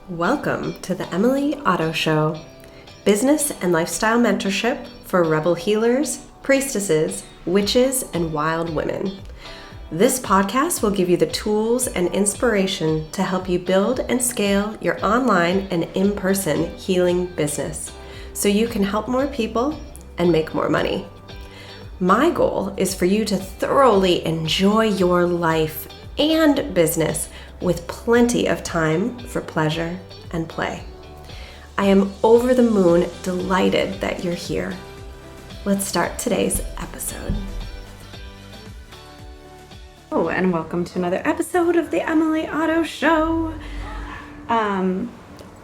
Welcome to the Emily Otto Show, business and lifestyle mentorship for rebel healers, priestesses, witches, and wild women. This podcast will give you the tools and inspiration to help you build and scale your online and in-person healing business so you can help more people and make more money. My goal is for you to thoroughly enjoy your life and business with plenty of time for pleasure and play. I am over the moon delighted that you're here. Let's start today's episode. Oh, and welcome to another episode of the Emily Otto Show. I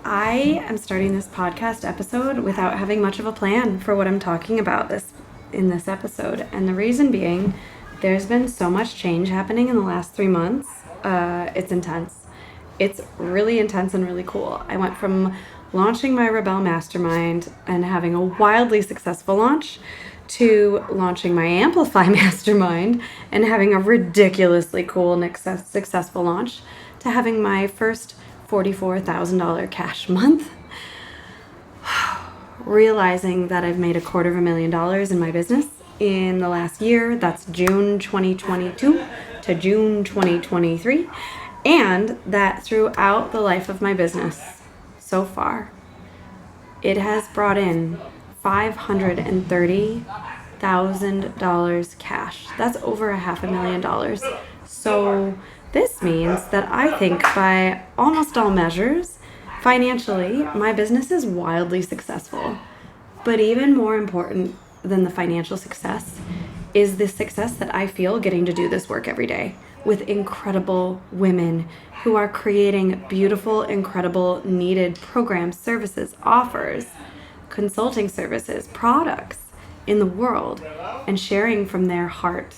am starting this podcast episode without having much of a plan for what I'm talking about in this episode. And the reason being, there's been so much change happening in the last 3 months. It's intense. It's really intense and really cool. I went from launching my Rebel Mastermind and having a wildly successful launch to launching my Amplify Mastermind and having a ridiculously cool and successful launch to having my first $44,000 cash month. Realizing that I've made $250,000 in my business in the last year. That's June 2022 to June 2023, and that throughout the life of my business so far, it has brought in $530,000 cash. That's over $500,000. So this means that I think by almost all measures, financially, my business is wildly successful. But even more important than the financial success is the success that I feel getting to do this work every day with incredible women who are creating beautiful, incredible, needed programs, services, offers, consulting services, products in the world, and sharing from their heart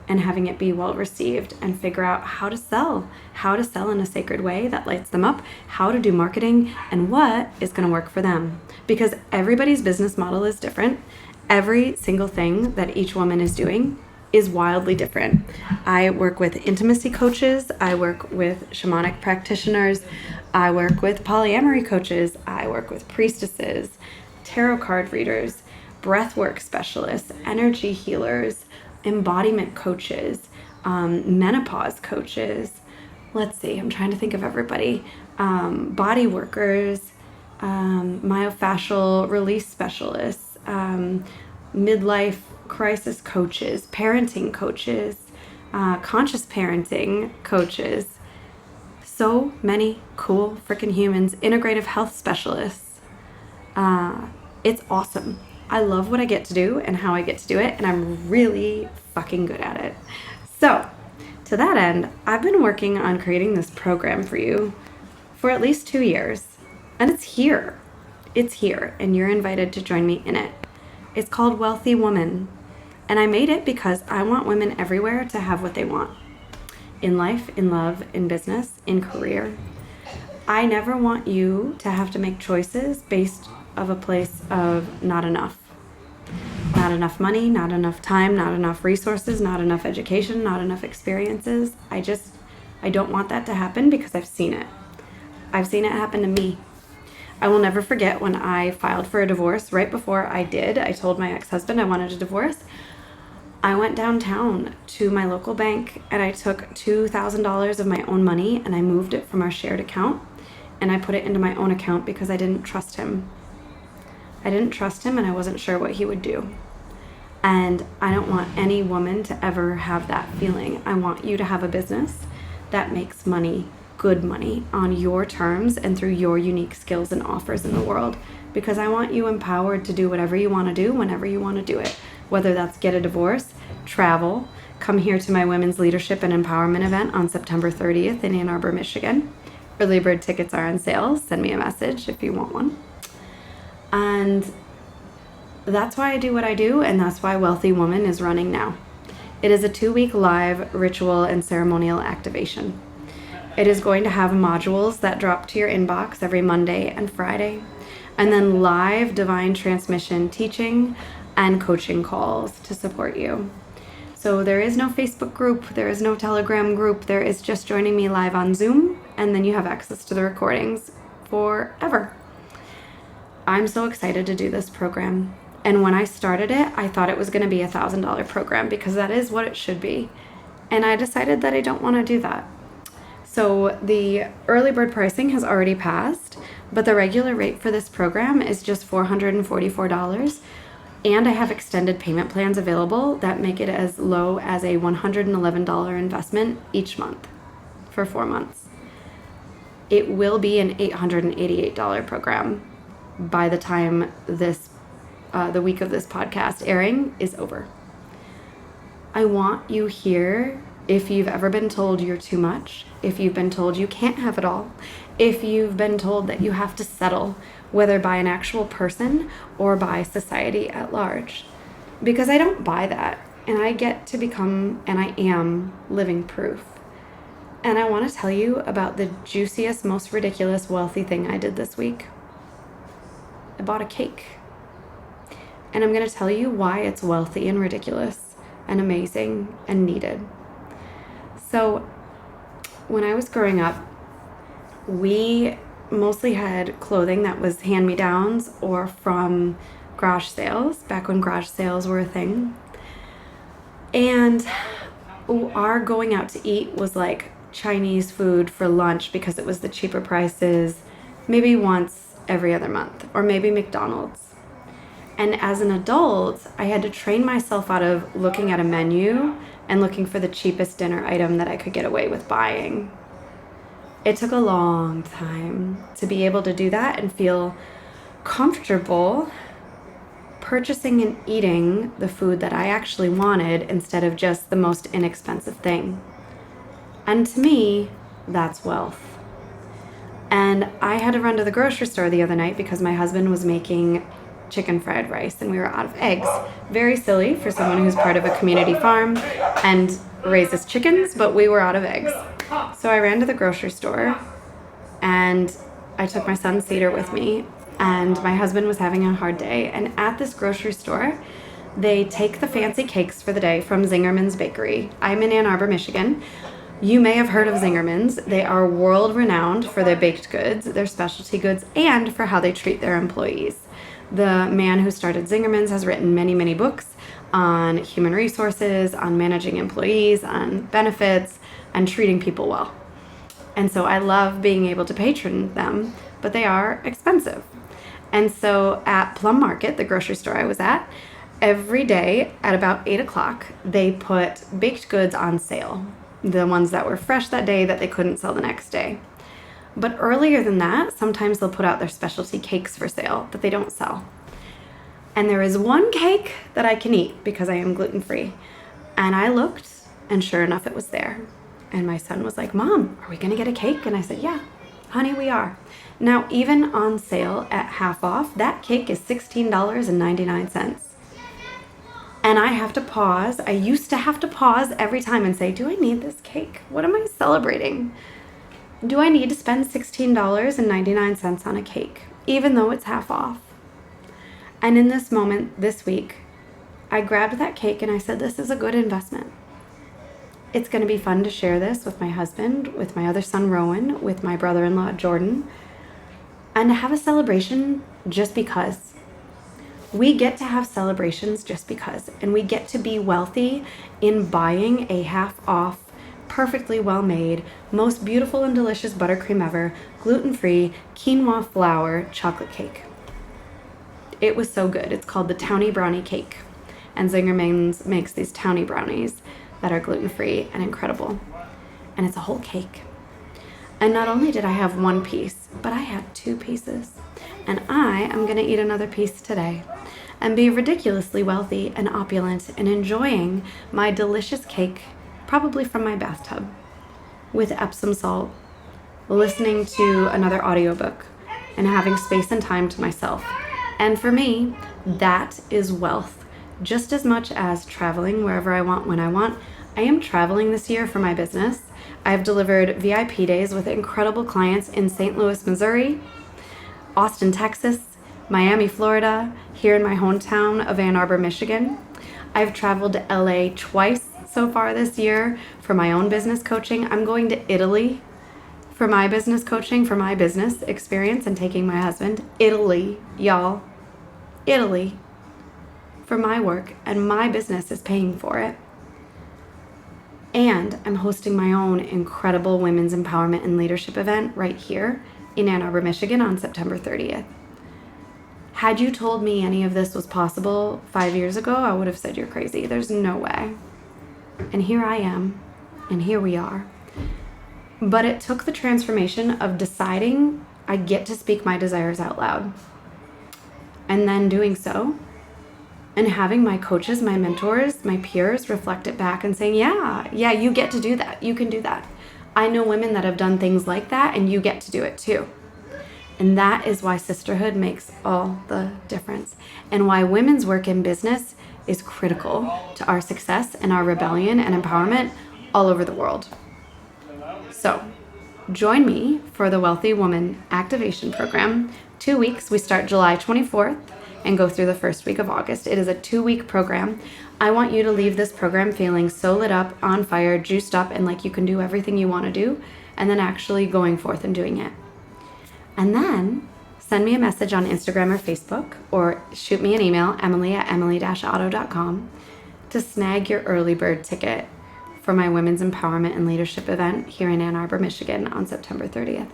and having it be well received and figure out how to sell in a sacred way that lights them up, how to do marketing, and what is going to work for them. Because everybody's business model is different. Every single thing that each woman is doing is wildly different. I work with intimacy coaches. I work with shamanic practitioners. I work with polyamory coaches. I work with priestesses, tarot card readers, breathwork specialists, energy healers, embodiment coaches, menopause coaches. Let's see, I'm trying to think of everybody. Body workers, myofascial release specialists, midlife crisis coaches, parenting coaches, conscious parenting coaches. So many cool freaking humans, integrative health specialists. It's awesome. I love what I get to do and how I get to do it, and I'm really fucking good at it. So, to that end, I've been working on creating this program for you for at least 2 years, and it's here. It's here, and you're invited to join me in it. It's called Wealthy Woman, and I made it because I want women everywhere to have what they want. In life, in love, in business, in career. I never want you to have to make choices based of a place of not enough. Not enough money, not enough time, not enough resources, not enough education, not enough experiences. I don't want that to happen because I've seen it. I've seen it happen to me. I will never forget when I filed for a divorce. Right before I did, I told my ex-husband I wanted a divorce. I went downtown to my local bank and I took $2,000 of my own money and I moved it from our shared account and I put it into my own account because I didn't trust him. I didn't trust him and I wasn't sure what he would do. And I don't want any woman to ever have that feeling. I want you to have a business that makes money, good money, on your terms and through your unique skills and offers in the world. Because I want you empowered to do whatever you want to do whenever you want to do it. Whether that's get a divorce, travel, come here to my Women's Leadership and Empowerment event on September 30th in Ann Arbor, Michigan. Early bird tickets are on sale. Send me a message if you want one. And that's why I do what I do, and that's why Wealthy Woman is running now. It is a 2-week live ritual and ceremonial activation. It is going to have modules that drop to your inbox every Monday and Friday, and then live divine transmission teaching and coaching calls to support you. So there is no Facebook group, there is no Telegram group, there is just joining me live on Zoom, and then you have access to the recordings forever. I'm so excited to do this program. And when I started it, I thought it was going to be a $1,000 program because that is what it should be. And I decided that I don't want to do that. So the early bird pricing has already passed, but the regular rate for this program is just $444. And I have extended payment plans available that make it as low as a $111 investment each month for 4 months. It will be an $888 program by the time the week of this podcast airing is over. I want you here if you've ever been told you're too much, if you've been told you can't have it all, if you've been told that you have to settle, whether by an actual person or by society at large. Because I don't buy that, and I get to become, and I am, living proof. And I want to tell you about the juiciest, most ridiculous, wealthy thing I did this week. I bought a cake. And I'm going to tell you why it's wealthy and ridiculous and amazing and needed. So when I was growing up, we mostly had clothing that was hand-me-downs or from garage sales, back when garage sales were a thing. And our going out to eat was like Chinese food for lunch because it was the cheaper prices, maybe once every other month, or maybe McDonald's. And as an adult, I had to train myself out of looking at a menu and looking for the cheapest dinner item that I could get away with buying. It took a long time to be able to do that and feel comfortable purchasing and eating the food that I actually wanted instead of just the most inexpensive thing. And to me, that's wealth. And I had to run to the grocery store the other night because my husband was making chicken fried rice and we were out of eggs. Very silly for someone who's part of a community farm and raises chickens, but we were out of eggs. So I ran to the grocery store and I took my son Cedar with me, and my husband was having a hard day. And at this grocery store, they take the fancy cakes for the day from Zingerman's Bakery. I'm in Ann Arbor, Michigan. You may have heard of Zingerman's. They are world renowned for their baked goods, their specialty goods, and for how they treat their employees. The man who started Zingerman's has written many, many books on human resources, on managing employees, on benefits, and treating people well. And so I love being able to patron them, but they are expensive. And so at Plum Market, the grocery store I was at, every day at about 8 o'clock, they put baked goods on sale. The ones that were fresh that day that they couldn't sell the next day. But earlier than that, sometimes they'll put out their specialty cakes for sale that they don't sell. And there is one cake that I can eat because I am gluten-free. And I looked, and sure enough, it was there. And my son was like, "Mom, are we going to get a cake?" And I said, "Yeah, honey, we are." Now, even on sale at half off, that cake is $16.99. And I have to pause. I used to have to pause every time and say, do I need this cake? What am I celebrating? Do I need to spend $16.99 on a cake, even though it's half off? And in this moment, this week, I grabbed that cake and I said, this is a good investment. It's going to be fun to share this with my husband, with my other son, Rowan, with my brother-in-law, Jordan, and to have a celebration just because. We get to have celebrations just because, and we get to be wealthy in buying a half-off, perfectly well-made, most beautiful and delicious buttercream ever, gluten-free, quinoa flour chocolate cake. It was so good. It's called the Townie Brownie Cake, and Zingerman's makes these Townie brownies that are gluten-free and incredible, and it's a whole cake. And not only did I have one piece, but I had 2 pieces, and I am going to eat another piece today and be ridiculously wealthy and opulent and enjoying my delicious cake, probably from my bathtub, with Epsom salt, listening to another audiobook, and having space and time to myself. And for me, that is wealth. Just as much as traveling wherever I want, when I want. I am traveling this year for my business. I've delivered VIP days with incredible clients in St. Louis, Missouri, Austin, Texas, Miami, Florida, here in my hometown of Ann Arbor, Michigan. I've traveled to LA twice so far this year for my own business coaching. I'm going to Italy for my business coaching, for my business experience and taking my husband. Italy, y'all. Italy. For my work, and my business is paying for it. And I'm hosting my own incredible women's empowerment and leadership event right here in Ann Arbor, Michigan on September 30th. Had you told me any of this was possible 5 years ago, I would have said you're crazy. There's no way. And here I am, and here we are. But it took the transformation of deciding I get to speak my desires out loud. And then doing so, and having my coaches, my mentors, my peers reflect it back and saying, yeah, you get to do that. You can do that. I know women that have done things like that, and you get to do it too. And that is why sisterhood makes all the difference, and why women's work in business is critical to our success and our rebellion and empowerment all over the world. So join me for the Wealthy Woman Activation Program. 2 weeks. We start July 24th and go through the first week of August. It is a 2-week program. I want you to leave this program feeling so lit up, on fire, juiced up, and like you can do everything you want to do, and then actually going forth and doing it. And then send me a message on Instagram or Facebook, or shoot me an email, emily@emily-otto.com, to snag your early bird ticket for my Women's Empowerment and Leadership event here in Ann Arbor, Michigan on September 30th.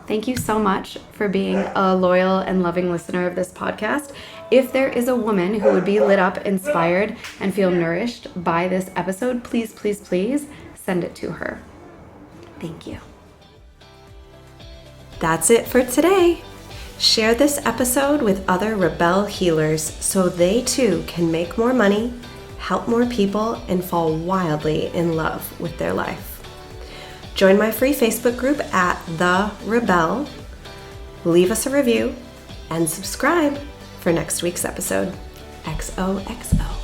Thank you so much for being a loyal and loving listener of this podcast. If there is a woman who would be lit up, inspired, and feel nourished by this episode, please, please, please send it to her. Thank you. That's it for today. Share this episode with other Rebel healers so they too can make more money, help more people, and fall wildly in love with their life. Join my free Facebook group at The Rebel, leave us a review, and subscribe for next week's episode. XOXO.